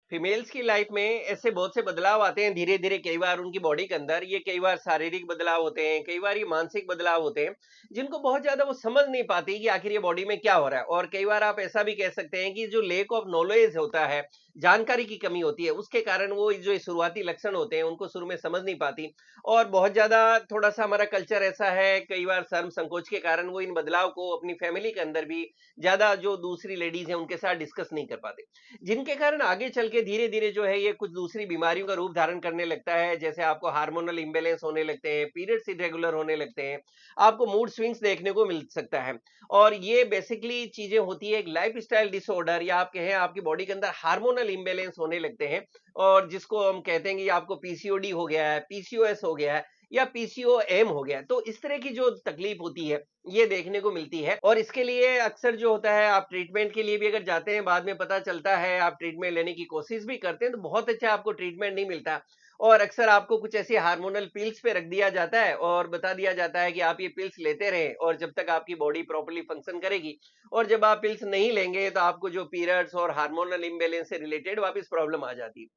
Females की life में ऐसे बहुत से बदलाव आते हैं धीरे धीरे, कई बार उनकी बॉडी के अंदर, ये कई बार शारीरिक बदलाव होते हैं, कई बार ये मानसिक बदलाव होते हैं, जिनको बहुत ज्यादा वो समझ नहीं पाती कि आखिर ये बॉडी में क्या हो रहा है। और कई बार आप ऐसा भी कह सकते हैं कि जो लेक ऑफ नॉलेज होता है, जानकारी की कमी होती है, उसके कारण वो जो ये शुरुआती लक्षण होते हैं उनको शुरू में समझ नहीं पाती। और बहुत ज्यादा थोड़ा सा हमारा कल्चर ऐसा है, कई बार शर्म संकोच के कारण वो इन बदलाव को अपनी फैमिली के अंदर भी ज्यादा जो दूसरी लेडीज हैं उनके साथ डिस्कस नहीं कर पाते, जिनके कारण आगे चल के धीरे-धीरे जो है ये कुछ दूसरी बीमारियों का रूप धारण करने लगता है। जैसे आपको हार्मोनल इम्बैलेंस होने लगते हैं, पीरियड्स इर्रेगुलर होने लगते हैं, आपको मूड स्विंग्स देखने को मिल सकता है। और ये बेसिकली चीजें होती है एक लाइफस्टाइल डिसऑर्डर, या आप कहें आपकी बॉडी के अंदर हार्मोनल इम्बैलेंस होने लगते हैं, और जिसको हम कहते हैं कि आपको पीसीओडी हो गया है, पीसीओएस हो गया है, या पीसीओएम हो गया है। तो इस तरह की जो तकलीफ होती है ये देखने को मिलती है। और इसके लिए अक्सर जो होता है, आप ट्रीटमेंट के लिए भी अगर जाते हैं, बाद में पता चलता है, आप ट्रीटमेंट लेने की कोशिश भी करते हैं तो बहुत अच्छा आपको ट्रीटमेंट नहीं मिलता। और अक्सर आपको कुछ ऐसी हार्मोनल पिल्स पे रख दिया जाता है और बता दिया जाता है कि आप ये पिल्स लेते रहें और जब तक आपकी बॉडी प्रॉपर्ली फंक्शन करेगी। और जब आप पिल्स नहीं लेंगे तो आपको जो पीरियड्स और हार्मोनल इम्बैलेंस से रिलेटेड वापस प्रॉब्लम आ जाती है।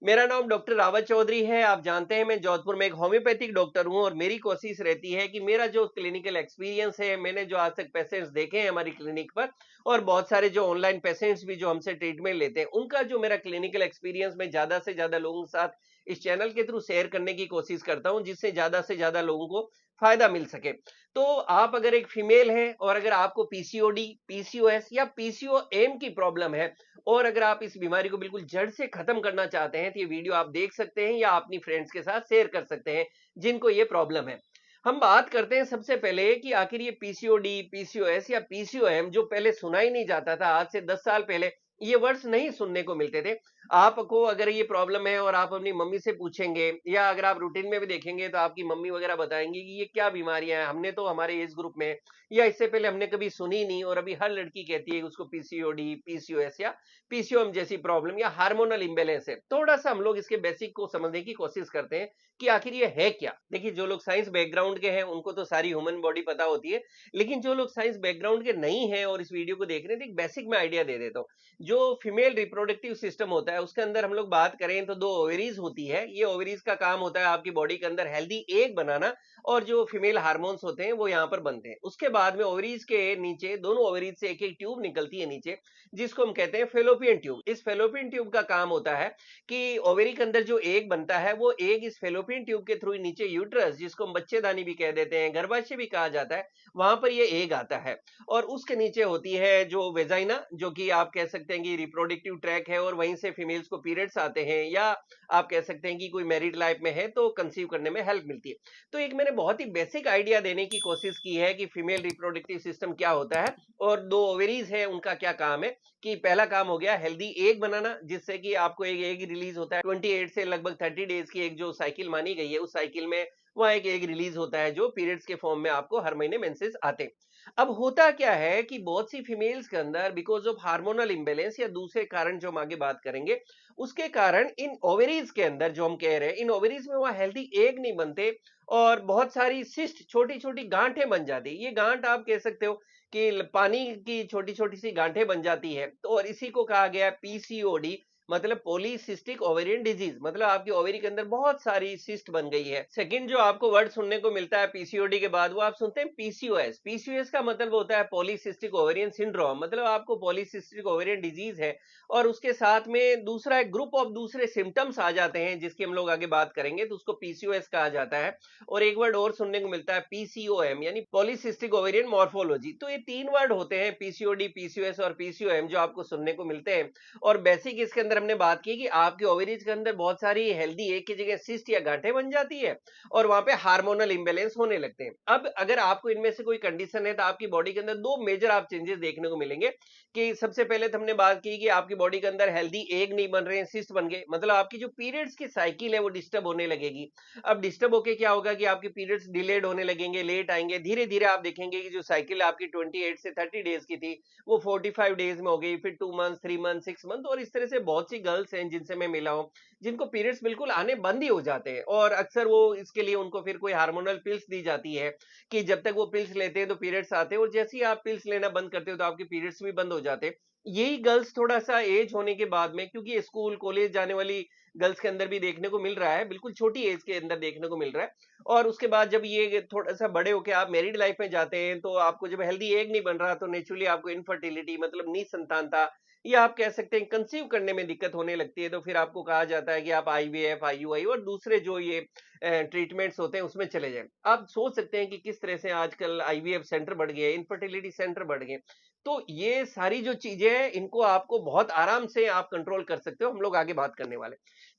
मेरा नाम डॉक्टर रावत चौधरी है। आप जानते हैं मैं जोधपुर में एक होम्योपैथिक डॉक्टर हूं, और मेरी कोशिश रहती है कि मेरा जो क्लिनिकल एक्सपीरियंस है, मैंने जो आज तक पेशेंट्स देखे हैं हमारी क्लिनिक पर, और बहुत सारे जो ऑनलाइन पेशेंट्स भी जो हमसे ट्रीटमेंट लेते हैं, उनका जो मेरा क्लिनिकल एक्सपीरियंस मैं ज्यादा से ज्यादा लोगों के साथ इस चैनल के थ्रू शेयर करने की कोशिश करता हूं, जिससे ज्यादा से ज्यादा लोगों को फायदा मिल सके। तो आप अगर एक फीमेल हैं और अगर आपको पीसीओडी, पीसीओएस या पीसीओएम की प्रॉब्लम है, और अगर आप इस बीमारी को बिल्कुल जड़ से खत्म करना चाहते हैं, तो ये वीडियो आप देख सकते हैं या अपनी फ्रेंड्स के साथ शेयर कर सकते हैं जिनको ये प्रॉब्लम है। हम बात करते हैं सबसे पहले कि आखिर ये पीसीओडी, पीसीओएस या पीसीओएम जो पहले सुना ही नहीं जाता था, आज से 10 साल पहले ये वर्ड्स नहीं सुनने को मिलते थे। आपको अगर ये प्रॉब्लम है और आप अपनी मम्मी से पूछेंगे, या अगर आप रूटीन में भी देखेंगे तो आपकी मम्मी वगैरह बताएंगी कि ये क्या बीमारियां हैं, हमने तो हमारे एज ग्रुप में या इससे पहले हमने कभी सुनी नहीं। और अभी हर लड़की कहती है कि उसको पीसीओडी, पीसीओएस या पीसीओएम जैसी प्रॉब्लम या हार्मोनल इंबैलेंस है। थोड़ा सा हम लोग इसके बेसिक को समझने की कोशिश करते हैं कि आखिर ये है क्या। देखिए, जो लोग साइंस बैकग्राउंड के हैं उनको तो सारी ह्यूमन बॉडी पता होती है, लेकिन जो लोग साइंस बैकग्राउंड के नहीं हैं और इस वीडियो को देख रहे हैं, तो एक बेसिक में आइडिया दे देता हूँ। जो फीमेल रिप्रोडक्टिव सिस्टम होता है उसके अंदर हम लोग बात करें तो दो ओवरीज होती है। ये ओवरीज का काम होता है आपकी बॉडी के अंदर हेल्दी एग बनाना, और जो फीमेल हार्मोन्स होते हैं वो यहाँ पर बनते हैं। उसके बाद में ओवरीज के नीचे, दोनों ओवरीज से एक एक ट्यूब निकलती है नीचे, जिसको हम कहते हैं फेलोपियन ट्यूब। इस फेलोपियन ट्यूब का काम होता है कि ओवरी के अंदर जो एग बनता है वो एग इस फेलोपियन ट्यूब के थ्रू नीचे यूट्रस, जिसको हम बच्चेदानी भी कह देते हैं, गर्भाशय भी कहा जाता है, वहां पर ये एग आता है। और उसके नीचे होती है जो वेजाइना, जो कि आप कह सकते हैं कि रिप्रोडक्टिव ट्रैक है, और वहीं से फीमेल्स को पीरियड्स आते हैं, या आप कह सकते हैं कि कोई मैरिड लाइफ में है तो कंसीव करने में हेल्प मिलती है। तो एक मैंने बहुत ही बेसिक आइडिया देने की कोशिश की है कि फीमेल रिप्रोडक्टिव सिस्टम क्या होता है, और दो ओवरीज है उनका क्या काम है। कि पहला काम हो गया हेल्दी एग बनाना, जिससे कि आपको एक एग रिलीज होता है 28 से लगभग 30 डेज की एक जो साइकिल मानी गई है, उस साइकिल में वहाँ एक एग रिलीज होता है जो पीरियड्स के फॉर्म में आपको हर महीने मेंसेस आते हैं। अब होता क्या है कि बहुत सी फीमेल्स के अंदर बिकॉज ऑफ हार्मोनल इंबैलेंस या दूसरे कारण जो हम आगे बात करेंगे, उसके कारण इन ओवरीज के अंदर जो हम कह रहे हैं, इन ओवरीज में वह हेल्दी एग नहीं बनते, और बहुत सारी सिस्ट, छोटी छोटी गांठें बन जाती है। ये गांठ आप कह सकते हो कि पानी की छोटी छोटी सी गांठें बन जाती है। तो और इसी को कहा गया पीसीओडी, मतलब पॉलीसिस्टिक ओवेरियन डिजीज, मतलब आपकी ओवेरी के अंदर बहुत सारी सिस्ट बन गई है। सेकंड जो आपको वर्ड सुनने को मिलता है पीसीओडी के बाद, वो आप सुनते हैं पीसीओएस। पीसीओएस का मतलब होता है पॉलीसिस्टिक ओवेरियन सिंड्रोम, मतलब आपको पॉलीसिस्टिक ओवेरियन डिजीज है, और उसके साथ में दूसरा एक ग्रुप ऑफ दूसरे सिम्टम्स आ जाते हैं जिसकी हम लोग आगे बात करेंगे, तो उसको पीसीओएस कहा जाता है। और एक वर्ड और सुनने को मिलता है पीसीओएम, यानी पॉलीसिस्टिक ओवेरियन मॉर्फोलॉजी। तो ये तीन वर्ड होते हैं, पीसीओडी, पीसीओएस और पीसीओएम, जो आपको सुनने को मिलते हैं। और बेसिक इसके अंदर हमने बात की कि आपके ओवरीज के अंदर बहुत सारी हेल्दी एक की जगह सिस्ट या गांठें बन जाती है, और वहां पे हार्मोनल इंबैलेंस होने लगते हैं। अब अगर आपको इनमें से कोई कंडीशन है तो आपकी बॉडी के अंदर दो मेजर आप चेंजेस देखने को मिलेंगे। कि सबसे पहले तो हमने बात की कि आपकी बॉडी के अंदर हेल्दी एग नहीं बन रहे हैं, सिस्ट बन गए, मतलब आपकी जो पीरियड्स की साइकिल है वो डिस्टर्ब होने लगेगी। अब डिस्टर्ब होके क्या होगा कि आपके पीरियड्स डिलेड होने लगेंगे, लेट आएंगे। धीरे धीरे आप देखेंगे कि जो साइकिल आपकी 28 से 30 डेज की थी वो 45 डेज में हो गई, फिर 2 मंथ, 3 मंथ, 6 मंथ, और इस तरह से बहुत बहुत सी गर्ल्स हैं जिनसे मैं मिला हूँ, जिनको पीरियड्स बिल्कुल आने बंद ही हो जाते हैं, और अक्सर वो इसके लिए उनको फिर कोई हार्मोनल पिल्स दी जाती है कि जब तक वो पिल्स लेते हैं तो पीरियड्स आते हैं, और जैसे ही आप पिल्स लेना बंद करते हो तो आपके पीरियड्स भी बंद हो जाते हैं। यही गर्ल्स थोड़ा सा एज होने के बाद में, क्योंकि स्कूल कॉलेज जाने वाली गर्ल्स के अंदर भी देखने को मिल रहा है, बिल्कुल छोटी एज के अंदर देखने को मिल रहा है। और उसके बाद जब ये थोड़ा सा बड़े होके आप मैरिड लाइफ में जाते हैं, तो आपको जब हेल्दी एग नहीं बन रहा, तो नेचुरली आपको इनफर्टिलिटी मतलब निसंतानता, या आप कह सकते हैं कंसीव करने में दिक्कत होने लगती है। तो फिर आपको कहा जाता है कि आप आईवीएफ, आईयूआई और दूसरे जो ये ट्रीटमेंट्स होते हैं उसमें चले जाएं। आप सोच सकते हैं कि किस तरह से आजकल आईवीएफ सेंटर बढ़ गए, इनफर्टिलिटी सेंटर बढ़ गए। तो ये सारी जो चीजें हैं, इनको आपको बहुत आराम से आप कंट्रोल कर सकते हो, हम लोग आगे बात करने वाले।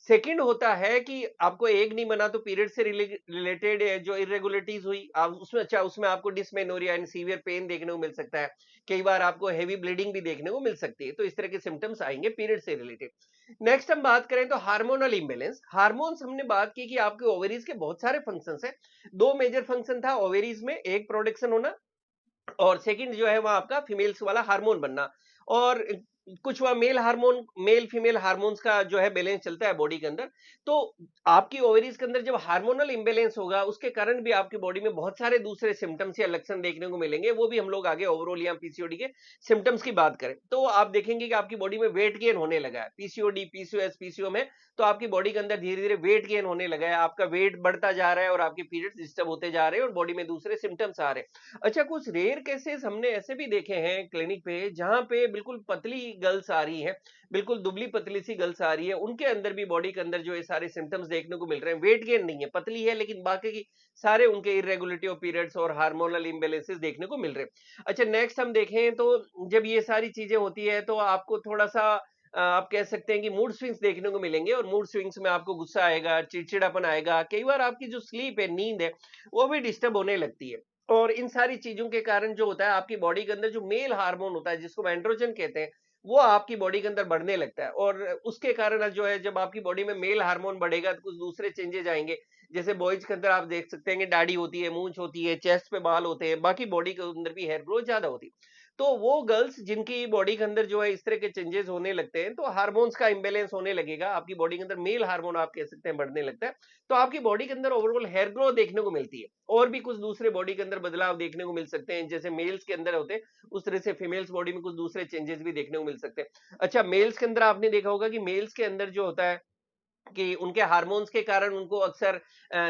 सेकंड होता है कि आपको एग नहीं बना, तो पीरियड से रिलेटेड जो इरेगुलरिटीज हुई, आप उसमें अच्छा उसमें आपको डिस्मेनोरिया एंड सीवियर पेन देखने को मिल सकता है। कई बार आपको हेवी ब्लीडिंग भी देखने को मिल सकती है। तो इस तरह के सिम्टम्स आएंगे पीरियड से रिलेटेड। नेक्स्ट हम बात करें तो हार्मोनल इंबैलेंस। हार्मोन्स हमने बात की कि आपके ओवेरीज के बहुत सारे फंक्शंस हैं। दो मेजर फंक्शन था ओवेरीज में, एक प्रोडक्शन होना, और सेकंड जो है वो आपका फीमेल्स वाला हार्मोन बनना। और कुछ वह male hormone, male female hormones का जो है बैलेंस चलता है बॉडी के अंदर। तो आपकी ओवरीज के अंदर जब हार्मोनल इंबैलेंस होगा, उसके कारण भी आपकी बॉडी में बहुत सारे दूसरे सिम्टम्स या लक्षण देखने को मिलेंगे। वो भी हम लोग आगे ओवरऑल या पीसीओडी के सिम्टम्स की बात करें तो आप देखेंगे कि आपकी बॉडी में वेट गेन होने लगा है। पीसीओडी, पीसीओएस, पीसीओ में तो आपकी बॉडी के अंदर धीरे धीरे वेट गेन होने लगा है, आपका वेट बढ़ता जा रहा है, और आपके पीरियड्स डिस्टर्ब होते जा रहे हैं, और बॉडी में दूसरे सिम्टम्स आ रहे हैं। अच्छा, कुछ रेयर केसेस हमने ऐसे भी देखे हैं क्लिनिक पे, जहां पे बिल्कुल पतली गर्ल्स आ रही हैं, बिल्कुल दुबली पतली सी गर्ल्स आ रही है, उनके अंदर भी बॉडी के अंदर जो ये सारे सिम्टम्स देखने को मिल रहे हैं। वेट गेन नहीं है, पतली है, लेकिन बाकी की सारे उनके इरेगुलरिटी ऑफ पीरियड्स और हार्मोनल इम्बैलेंसेस देखने को मिल रहे हैं। अच्छा, नेक्स्ट हम देखें तो जब ये सारी चीजें होती है तो आपको थोड़ा सा आप कह सकते हैं कि मूड स्विंग्स देखने को मिलेंगे, और मूड स्विंग्स में आपको गुस्सा आएगा, चिड़चिड़ापन आएगा, कई बार आपकी जो स्लीप है, नींद है, वो भी डिस्टर्ब होने लगती है। और इन सारी चीजों के कारण जो होता है, आपकी बॉडी के अंदर जो मेल हार्मोन होता है, जिसको एंड्रोजन कहते हैं, वो आपकी बॉडी के अंदर बढ़ने लगता है। और उसके कारण जो है, जब आपकी बॉडी में मेल हार्मोन बढ़ेगा तो कुछ दूसरे चेंजेस आएंगे। जैसे बॉयज के अंदर आप देख सकते हैं कि दाढ़ी होती है, मूंछ होती है, चेस्ट पे बाल होते हैं, बाकी बॉडी के अंदर भी हेयर ग्रोथ ज्यादा होती है। तो वो गर्ल्स जिनकी बॉडी के अंदर जो है इस तरह के चेंजेस होने लगते हैं, तो हार्मोन्स का इंबैलेंस होने लगेगा, आपकी बॉडी के अंदर मेल हार्मोन आप कह सकते हैं बढ़ने लगता है, तो आपकी बॉडी के अंदर ओवरऑल हेयर ग्रोथ देखने को मिलती है। और भी कुछ दूसरे बॉडी के अंदर बदलाव देखने को मिल सकते हैं, जैसे मेल्स के अंदर होते हैं उस तरह से फीमेल्स बॉडी में कुछ दूसरे चेंजेस भी देखने को मिल सकते हैं। अच्छा, मेल्स के अंदर आपने देखा होगा कि मेल्स के अंदर जो होता है कि उनके हार्मोन्स के कारण उनको अक्सर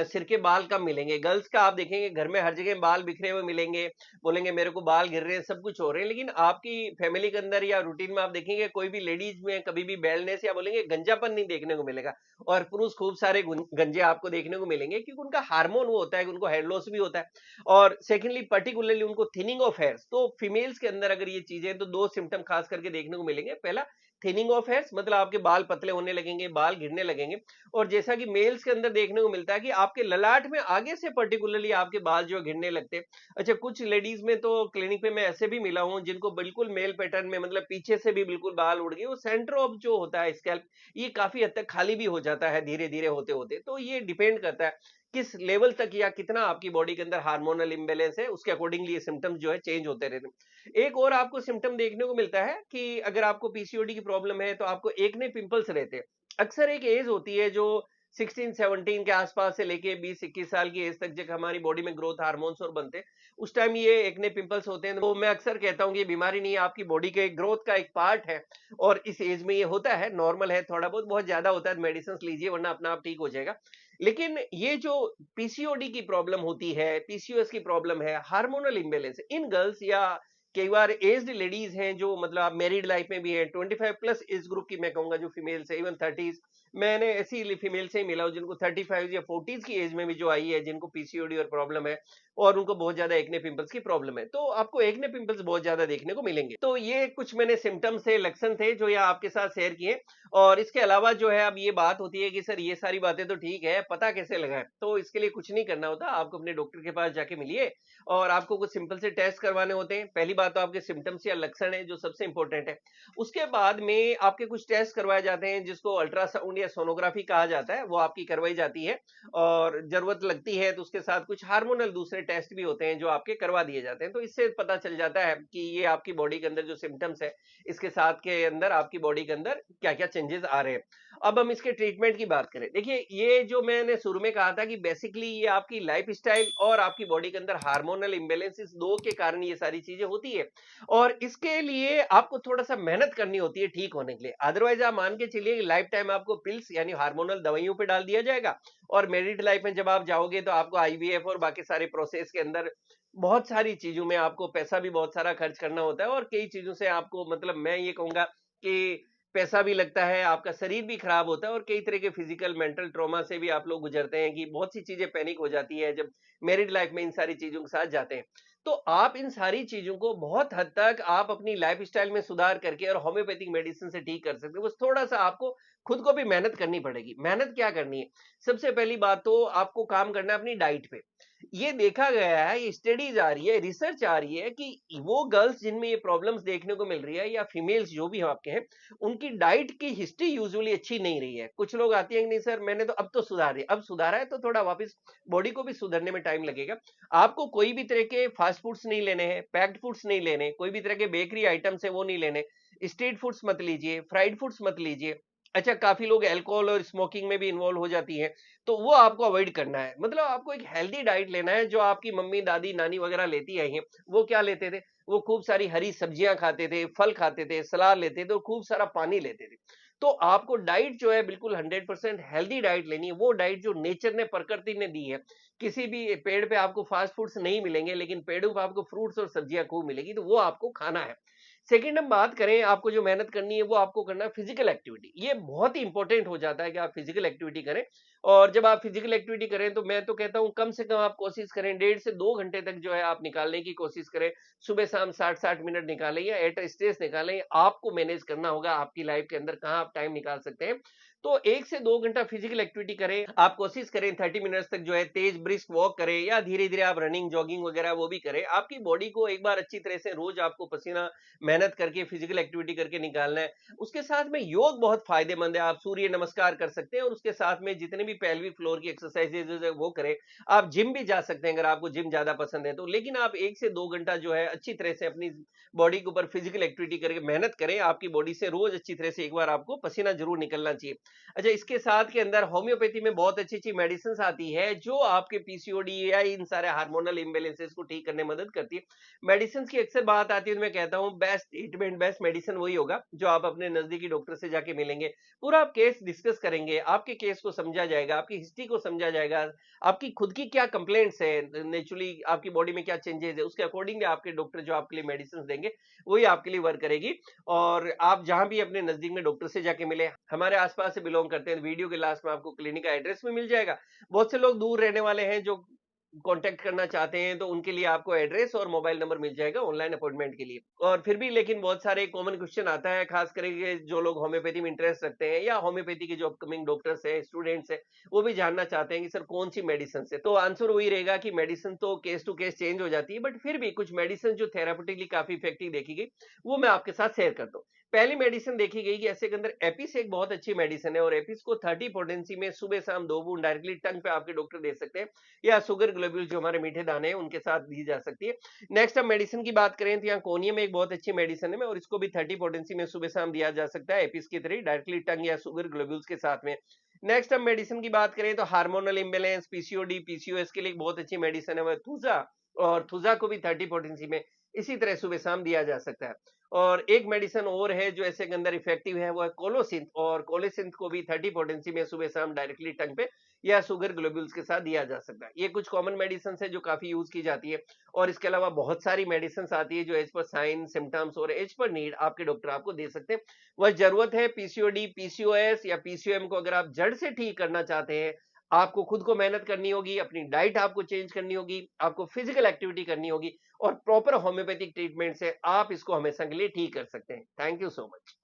सिर के बाल कम मिलेंगे। गर्ल्स का आप देखेंगे घर में हर जगह बाल बिखरे हुए मिलेंगे, बोलेंगे मेरे को बाल गिर रहे हैं, सब कुछ हो रहे हैं। लेकिन आपकी फैमिली के अंदर या रूटीन में आप देखेंगे कोई भी लेडीज में कभी भी बैलनेस या बोलेंगे गंजापन नहीं देखने को मिलेगा, और पुरुष खूब सारे गंजे आपको देखने को मिलेंगे, क्योंकि उनका हार्मोन वो होता है कि उनको हेयर लॉस भी होता है। और सेकेंडली पर्टिकुलरली उनको थिनिंग ऑफ हेयर्स। तो फीमेल्स के अंदर अगर ये चीजें, तो दो सिम्टम खास करके देखने को मिलेंगे। पहला, थिनिंग ऑफ हेयर्स, मतलब आपके बाल पतले होने लगेंगे, बाल गिरने लगेंगे। और जैसा कि मेल्स के अंदर देखने को मिलता है कि आपके ललाट में आगे से पर्टिकुलरली आपके बाल जो गिरने लगते हैं। अच्छा, कुछ लेडीज में तो क्लिनिक पे मैं ऐसे भी मिला हूं जिनको बिल्कुल मेल पैटर्न में, मतलब पीछे से भी बिल्कुल बाल उड़ गए, वो सेंटर ऑफ जो होता है स्कैल्प, ये काफी हद तक खाली भी हो जाता है धीरे धीरे होते होते। तो ये डिपेंड करता है किस लेवल तक या कितना आपकी बॉडी के अंदर हार्मोनल इम्बेलेंस है, उसके अकॉर्डिंगली ये सिम्टम्स जो है चेंज होते रहते हैं। एक और आपको सिम्टम देखने को मिलता है कि अगर आपको पीसीओडी की प्रॉब्लम है तो आपको एकने पिंपल्स रहते हैं। अक्सर एक एज होती है जो 16-17 के आसपास से लेके 20-21 साल की एज तक, जब हमारी बॉडी में ग्रोथ हार्मोन्स और बनते हैं, उस टाइम ये एक्ने पिंपल्स होते हैं। तो मैं अक्सर कहता हूँ कि ये बीमारी नहीं है, आपकी बॉडी के ग्रोथ का एक पार्ट है, और इस एज में ये होता है, नॉर्मल है। थोड़ा बहुत, बहुत ज्यादा होता है मेडिसिन लीजिए, वरना अपना आप ठीक हो जाएगा। लेकिन ये जो पीसीओडी की प्रॉब्लम होती है, पीसीओएस की प्रॉब्लम है, हार्मोनल इम्बेलेंस इन गर्ल्स, या कई बार एज्ड लेडीज हैं जो मतलब आप मैरिड लाइफ में भी है, 25 प्लस एज ग्रुप की मैं कहूंगा, जो फीमेल्स है, इवन 30s, मैंने ऐसी फीमेल से ही मिला हूं जिनको 35 या 40s की एज में भी जो आई है, जिनको पीसीओडी और प्रॉब्लम है, और उनको बहुत ज्यादा एक्ने पिंपल्स की प्रॉब्लम है। तो आपको एक्ने पिंपल्स बहुत ज्यादा देखने को मिलेंगे। तो ये कुछ मैंने सिम्टम्स थे, लक्षण थे, जो ये आपके साथ शेयर किए। और इसके अलावा जो है, अब ये बात होती है कि सर ये सारी बातें तो ठीक है, पता कैसे लगाएं? तो इसके लिए कुछ नहीं करना होता, आपको अपने डॉक्टर के पास जाके मिलिए, और आपको कुछ सिंपल से टेस्ट करवाने होते हैं। पहली बात तो आपके सिम्टम्स या लक्षण है जो सबसे इंपॉर्टेंट है। उसके बाद में आपके कुछ टेस्ट करवाए जाते हैं जिसको अल्ट्रासाउंड या सोनोग्राफी कहा जाता है, वो आपकी करवाई जाती है और जरूरत लगती है तो उसके साथ कुछ हार्मोनल दूसरे टेस्ट भी होते हैं जो आपके करवा दिए जाते हैं। तो इससे पता चल जाता है कि ये आपकी बॉडी के अंदर जो सिम्टम्स है, इसके साथ के अंदर आपकी बॉडी के अंदर क्या क्या चेंजेस आ रहे हैं। अब हम इसके ट्रीटमेंट की बात करें, देखिए ये जो मैंने शुरू में कहा था कि बेसिकली ये आपकी लाइफस्टाइल और आपकी बॉडी के अंदर हार्मोनल इम्बैलेंस, इस दो के कारण ये सारी चीजें होती है और इसके लिए आपको थोड़ा सा मेहनत करनी होती है ठीक होने के लिए। अदरवाइज आप मान के चलिए लाइफ टाइम आपको पिल्स यानी हार्मोनल दवाइयों पे डाल दिया जाएगा और मैरिड लाइफ में जब आप जाओगे तो आपको आईवीएफ और बाकी सारे प्रोसेस के अंदर बहुत सारी चीजों में आपको पैसा भी बहुत सारा खर्च करना होता है और कई चीजों से आपको मतलब मैं ये कहूंगा कि पैसा भी लगता है, आपका शरीर भी खराब होता है और कई तरह के फिजिकल मेंटल ट्रॉमा से भी आप लोग गुजरते हैं कि बहुत सी चीजें पैनिक हो जाती है जब मैरिड लाइफ में इन सारी चीजों के साथ जाते हैं। तो आप इन सारी चीजों को बहुत हद तक आप अपनी लाइफस्टाइल में सुधार करके और होम्योपैथिक मेडिसिन से ठीक कर सकते हो। बस थोड़ा सा आपको खुद को भी मेहनत करनी पड़ेगी। मेहनत क्या करनी है? सबसे पहली बात तो आपको काम करना है अपनी डाइट पे। ये देखा गया है, ये स्टडीज आ रही है, रिसर्च आ रही है कि वो गर्ल्स जिनमें ये प्रॉब्लम्स देखने को मिल रही है या फीमेल्स जो भी आपके हैं, उनकी डाइट की हिस्ट्री यूजुअली अच्छी नहीं रही है। कुछ लोग आती हैं कि नहीं सर मैंने तो अब तो सुधार दिया, अब सुधारा है तो थोड़ा वापस बॉडी को भी सुधरने में टाइम लगेगा। आपको कोई भी तरह के फास्ट फूड्स नहीं लेने हैं, पैक्ड फूड्स नहीं लेने, कोई भी तरह के बेकरी आइटम्स है वो नहीं लेने, स्ट्रीट फूड्स मत लीजिए, फ्राइड फूड्स मत लीजिए। अच्छा, काफी लोग अल्कोहल और स्मोकिंग में भी इन्वॉल्व हो जाती है, तो वो आपको अवॉइड करना है। मतलब आपको एक हेल्दी डाइट लेना है जो आपकी मम्मी दादी नानी वगैरह लेती आई हैं। वो क्या लेते थे? वो खूब सारी हरी सब्जियां खाते थे, फल खाते थे, सलाद लेते थे और खूब सारा पानी लेते थे। तो आपको डाइट जो है बिल्कुल 100% हेल्दी डाइट लेनी है, वो डाइट जो नेचर ने प्रकृति ने दी है। किसी भी पेड़ पे आपको फास्ट फूड्स नहीं मिलेंगे लेकिन पेड़ों पे आपको फ्रूट्स और सब्जियां खूब मिलेगी, तो वो आपको खाना है। सेकंड हम बात करें, आपको जो मेहनत करनी है वो आपको करना है फिजिकल एक्टिविटी। ये बहुत ही इंपॉर्टेंट हो जाता है कि आप फिजिकल एक्टिविटी करें और जब आप फिजिकल एक्टिविटी करें तो मैं तो कहता हूं कम से कम आप कोशिश करें 1.5 से 2 घंटे तक जो है आप निकालने की कोशिश करें। सुबह शाम 60-60 मिनट निकालें या एट स्ट्रेस निकालें। आपको मैनेज करना होगा आपकी लाइफ के अंदर कहाँ आप टाइम निकाल सकते हैं। तो 1 से 2 घंटा फिजिकल एक्टिविटी करें। आप कोशिश करें 30 मिनट्स तक जो है तेज ब्रिस्क वॉक करें या धीरे धीरे आप रनिंग जॉगिंग वगैरह वो भी करें। आपकी बॉडी को एक बार अच्छी तरह से रोज आपको पसीना मेहनत करके फिजिकल एक्टिविटी करके निकालना है। उसके साथ में योग बहुत फायदेमंद है। आप सूर्य नमस्कार कर सकते हैं और उसके साथ में जितने भी पेल्विक फ्लोर की एक्सरसाइजेज है वो करें। आप जिम भी जा सकते हैं अगर आपको जिम ज्यादा पसंद है तो, लेकिन आप 1 से 2 घंटा जो है अच्छी तरह से अपनी बॉडी के ऊपर फिजिकल एक्टिविटी करके मेहनत करें। आपकी बॉडी से रोज अच्छी तरह से एक बार आपको पसीना जरूर निकलना चाहिए। अच्छा, इसके साथ के अंदर होम्योपैथी में बहुत अच्छी-अच्छी मेडिसिन्स आती है जो आपके पीसीओडी या इन सारे हार्मोनल इम्बैलेंसेस को ठीक करने में मदद करती है। मेडिसिन्स की अक्सर बात आती है तो मैं कहता हूँ बेस्ट ट्रीटमेंट, बेस्ट मेडिसिन वही होगा जो आप अपने नजदीकी डॉक्टर से जाके मिलेंगे। पूरा आप केस डिस्कस करेंगे, आपके केस को समझा जाएगा, आपकी हिस्ट्री को समझा जाएगा, आपकी खुद की क्या कंप्लेंट्स है, नेचुरली आपकी बॉडी में क्या चेंजेस है, उसके अकॉर्डिंग आपके डॉक्टर जो आपके लिए मेडिसिन देंगे वही आपके लिए वर्क करेगी। और आप जहां भी अपने नजदीक में डॉक्टर से जाके मिले, हमारे आसपास से बिलोंग करते हैं, वीडियो के लास्ट में आपको क्लिनिक का एड्रेस भी मिल जाएगा। बहुत से लोग दूर रहने वाले हैं जो कांटेक्ट करना चाहते हैं तो उनके लिए आपको एड्रेस और मोबाइल नंबर मिल जाएगा ऑनलाइन अपॉइंटमेंट के लिए। और फिर भी लेकिन बहुत सारे कॉमन क्वेश्चन आता है, खास करके जो लोग होम्योपैथी में इंटरेस्ट रखते हैं या होम्योपैथी के जो अपकमिंग डॉक्टर्स हैं, स्टूडेंट्स हैं, वो भी जानना चाहते हैं कि सर कौन सी मेडिसिन है। तो आंसर वही रहेगा कि मेडिसिन तो केस टू केस चेंज हो जाती है, बट फिर भी कुछ मेडिसिन जो थेरापेटिकली काफी इफेक्टिव देखी गई वो मैं आपके साथ शेयर करता हूँ। पहली मेडिसिन देखी गई कि ऐसे के अंदर एपिस एक बहुत अच्छी मेडिसिन है और एपिस को 30 पोटेंसी में सुबह शाम 2 बूंद डायरेक्टली टंग पे आपके डॉक्टर दे सकते हैं या शुगर ग्लोब्यूल जो हमारे मीठे दाने हैं उनके साथ दी जा सकती है। नेक्स्ट हम मेडिसिन की बात करें तो यहाँ कोनियम एक बहुत अच्छी मेडिसिन है और इसको भी 30 पोटेंसी में सुबह शाम दिया जा सकता है एपिस की तरह डायरेक्टली टंग या शुगर ग्लोब्यूल्स के साथ में। नेक्स्ट हम मेडिसिन की बात करें तो हार्मोनल इम्बैलेंस, पीसीओडी, पीसीओएस के लिए एक बहुत अच्छी मेडिसिन है वह थुजा, और थुजा को भी 30 पोटेंसी में इसी तरह सुबह शाम दिया जा सकता है। और एक मेडिसिन और है जो ऐसे के अंदर इफेक्टिव है वो है कोलोसिंथ, और कोलोसिंथ को भी 30 पोटेंसी में सुबह शाम डायरेक्टली टंग पे या शुगर ग्लोब्यूल्स के साथ दिया जा सकता है। ये कुछ कॉमन मेडिसिन है जो काफी यूज की जाती है और इसके अलावा बहुत सारी मेडिसिन आती है जो एज पर साइन सिम्टम्स और एज पर नीड आपके डॉक्टर आपको दे सकते हैं। वह जरूरत है पीसीओडी, पीसीओएस या पीसीओएम को अगर आप जड़ से ठीक करना चाहते हैं, आपको खुद को मेहनत करनी होगी, अपनी डाइट आपको चेंज करनी होगी, आपको फिजिकल एक्टिविटी करनी होगी और प्रॉपर होम्योपैथिक ट्रीटमेंट से आप इसको हमेशा के लिए ठीक कर सकते हैं। Thank you so much.